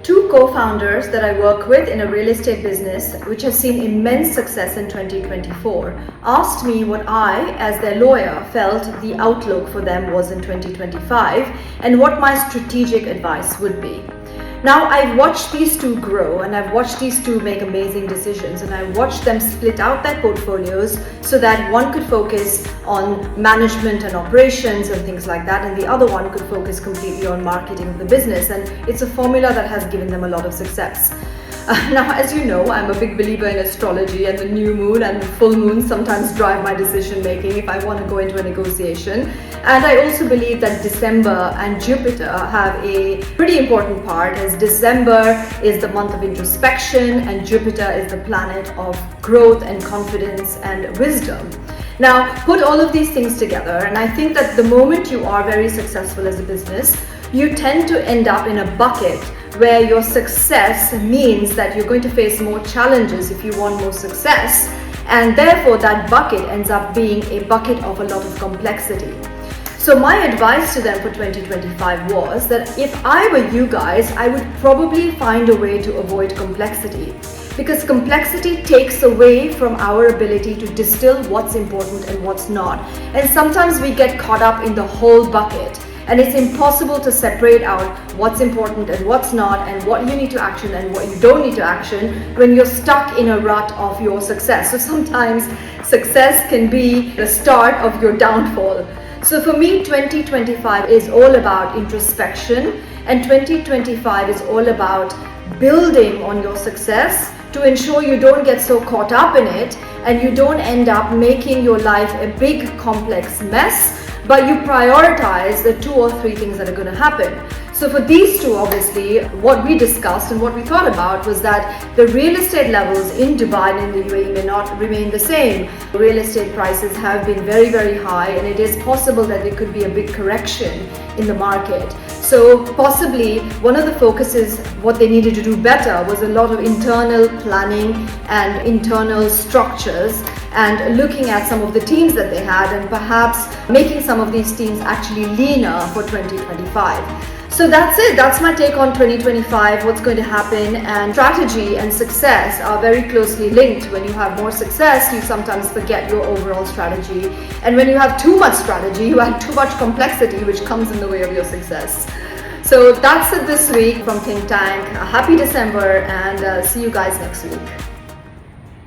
Two co-founders that I work with in a real estate business, which has seen immense success in 2024, asked me what I, as their lawyer, felt the outlook for them was in 2025 and what my strategic advice would be. Now, I've watched these two grow and I've watched these two make amazing decisions, and I watched them split out their portfolios so that one could focus on management and operations and things like that, and the other one could focus completely on marketing of the business. And it's a formula that has given them a lot of success. Now, as you know, I'm a big believer in astrology, and the new moon and the full moon sometimes drive my decision making if I want to go into a negotiation. And I also believe that December and Jupiter have a pretty important part, as December is the month of introspection and Jupiter is the planet of growth and confidence and wisdom. Now, put all of these things together, and I think that the moment you are very successful as a business, you tend to end up in a bucket where your success means that you're going to face more challenges if you want more success, and therefore that bucket ends up being a bucket of a lot of complexity. So my advice to them for 2025 was that if I were you guys, I would probably find a way to avoid complexity, because complexity takes away from our ability to distill what's important and what's not. And sometimes we get caught up in the whole bucket, and it's impossible to separate out what's important and what's not, and what you need to action and what you don't need to action when you're stuck in a rut of your success. So sometimes success can be the start of your downfall. So for me, 2025 is all about introspection, and 2025 is all about building on your success to ensure you don't get so caught up in it and you don't end up making your life a big complex mess, but you prioritize the 2 or 3 things that are going to happen. So for these two, obviously, what we discussed and what we thought about was that the real estate levels in Dubai and in the UAE may not remain the same. Real estate prices have been very, very high, and it is possible that there could be a big correction in the market. So possibly one of the focuses, what they needed to do better, was a lot of internal planning and internal structures, and looking at some of the teams that they had and perhaps making some of these teams actually leaner for 2025. So that's it. That's my take on 2025, what's going to happen. And strategy and success are very closely linked. When you have more success, you sometimes forget your overall strategy. And when you have too much strategy, you have too much complexity, which comes in the way of your success. So that's it this week from Think Tank. Happy December, and see you guys next week.